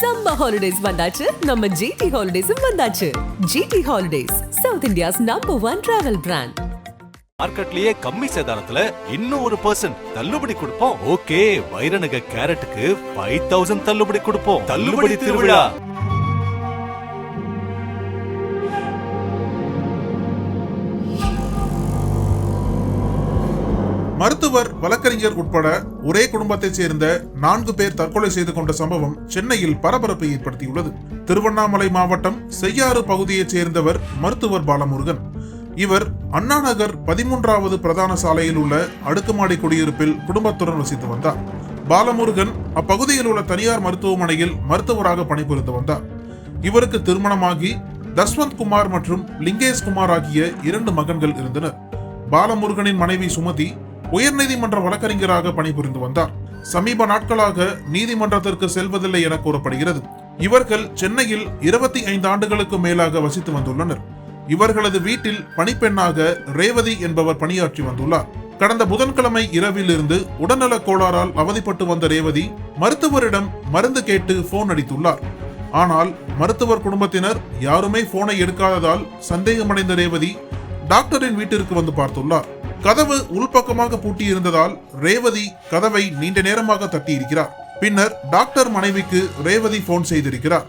Summer holidays வந்தாச்சு, நம்ம GT Holidays வந்தாச்சு. GT Holidays, South India's #1 travel brand. மார்க்கெட்லயே கம்மி சேதாரத்துல இன்னும் 1% தள்ளுபடி கொடுப்போம். ஓகே, வைரநக கேரட்டுக்கு 5000 தள்ளுபடி கொடுப்போம். தள்ளுபடி திருவிழா. மருத்துவர், வழக்கறிஞர் உட்பட ஒரே குடும்பத்தைச் சேர்ந்த 4 பேர் தற்கொலை செய்து கொண்ட சம்பவம் சென்னையில் பரபரப்பை ஏற்படுத்தியுள்ளது. திருவண்ணாமலை மாவட்டம் செய்யாறு பகுதியைச் சேர்ந்தவர் மருத்துவர் பாலமுருகன். இவர் அண்ணா நகர் 13வது பிரதான சாலையில் உள்ள அடுக்குமாடி குடியிருப்பில் குடும்பத்துடன் வசித்து வந்தார். பாலமுருகன் அப்பகுதியில் உள்ள தனியார் மருத்துவமனையில் மருத்துவராக பணிபுரிந்து வந்தார். இவருக்கு திருமணமாகி தஸ்வந்த் குமார் மற்றும் லிங்கேஷ் குமார் ஆகிய 2 மகன்கள் இருந்தனர். பாலமுருகனின் மனைவி சுமதி உயர்நீதிமன்ற வழக்கறிஞராக பணிபுரிந்து வந்தார். சமீப நாட்களாக நீதிமன்றத்திற்கு செல்வதில்லை என கூறப்படுகிறது. இவர்கள் சென்னையில் 25 ஆண்டுகளுக்கு மேலாக வசித்து வந்துள்ளனர். இவர்களது வீட்டில் பணிப்பெண்ணாக ரேவதி என்பவர் பணியாற்றி வந்துள்ளார். கடந்த புதன்கிழமை இரவில் இருந்து உடல்நலக் கோளாறால் அவதிப்பட்டு வந்த ரேவதி மருத்துவரிடம் மருந்து கேட்டு போன் அடித்துள்ளார். ஆனால் மருத்துவர் குடும்பத்தினர் யாருமே போனை எடுக்காததால் சந்தேகமடைந்த ரேவதி டாக்டரின் வீட்டிற்கு வந்து பார்த்துள்ளார். கதவு உள்பக்கமாக பூட்டி இருந்ததால் ரேவதி கதவை நீண்ட நேரமாக தட்டியிருக்கிறார். பின்னர் டாக்டர் மனைவிக்கு ரேவதி போன் செய்திருக்கிறார்.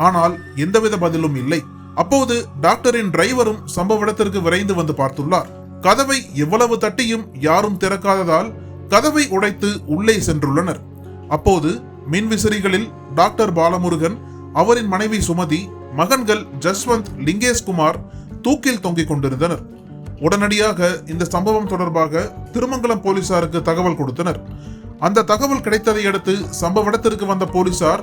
ஆனால் எந்தவித பதிலும் இல்லை. அப்போது டாக்டரின் டிரைவரும் சம்பவ இடத்திற்கு விரைந்து வந்து பார்த்துள்ளார். கதவை எவ்வளவு தட்டியும் யாரும் திறக்காததால் கதவை உடைத்து உள்ளே சென்றுள்ளனர். அப்போது மின்விசிறிகளில் டாக்டர் பாலமுருகன், அவரின் மனைவி சுமதி, மகன்கள் ஜஸ்வந்த், லிங்கேஷ் குமார் தூக்கில் தொங்கிக் கொண்டிருந்தனர். உடனடியாக இந்த சம்பவம் தொடர்பாக திருமங்கலம் போலீசாருக்கு தகவல் கொடுத்தனர். அந்த தகவல் கிடைத்ததை அடுத்து சம்பவ இடத்திற்கு வந்த போலீசார்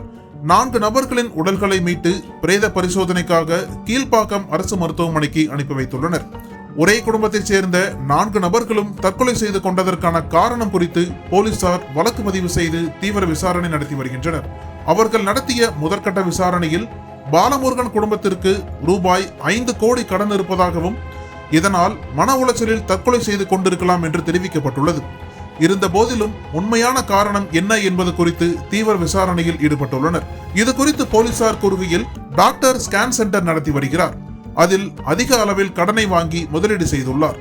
4 நபர்களின் உடல்களை மீட்டு பிரேத பரிசோதனைக்காக கீழ்ப்பாக்கம் அரசு மருத்துவமனைக்கு அனுப்பி வைத்துள்ளனர். ஒரே குடும்பத்தைச் சேர்ந்த 4 நபர்களும் தற்கொலை செய்து கொண்டதற்கான காரணம் குறித்து போலீசார் வழக்கு பதிவு செய்து தீவிர விசாரணை நடத்தி வருகின்றனர். அவர்கள் நடத்திய முதற்கட்ட விசாரணையில் பாலமுருகன் குடும்பத்திற்கு ரூபாய் 5 கோடி கடன் இருப்பதாகவும் இதனால் மன உளைச்சலில் தற்கொலை செய்து கொண்டிருக்கலாம் என்று தெரிவிக்கப்பட்டுள்ளது. இருந்த போதிலும் உண்மையான காரணம் என்ன என்பது குறித்து தீவிர விசாரணையில் ஈடுபட்டுள்ளனர். இது குறித்து போலீசார் கூறுகையில், டாக்டர் ஸ்கேன் சென்டர் நடத்தி வருகிறார். அதில் அதிக அளவில் கடனை வாங்கி முதலீடு செய்துள்ளார்.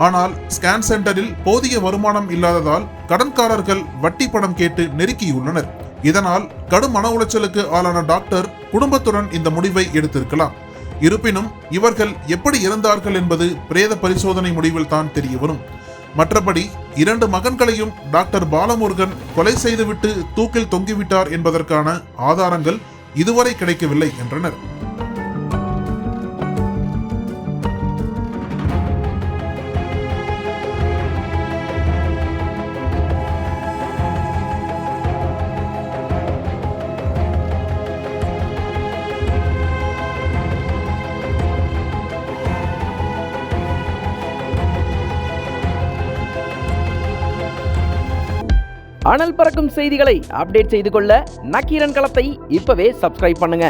ஆனால் ஸ்கேன் சென்டரில் போதிய வருமானம் இல்லாததால் கடன்காரர்கள் வட்டி பணம் கேட்டு நெருக்கியுள்ளனர். இதனால் கடும் மன உளைச்சலுக்கு ஆளான டாக்டர் குடும்பத்துடன் இந்த முடிவை எடுத்திருக்கலாம். இருப்பினும் இவர்கள் எப்படி இறந்தார்கள் என்பது பிரேத பரிசோதனை முடிவில் தான் தெரிய வரும். மற்றபடி 2 மகன்களையும் டாக்டர் பாலமுருகன் கொலை செய்துவிட்டு தூக்கில் தொங்கிவிட்டார் என்பதற்கான ஆதாரங்கள் இதுவரை கிடைக்கவில்லை என்றனர். அனல் பறக்கும் செய்திகளை அப்டேட் செய்து கொள்ள நக்கீரன் களத்தை இப்பவே சப்ஸ்கிரைப் பண்ணுங்க.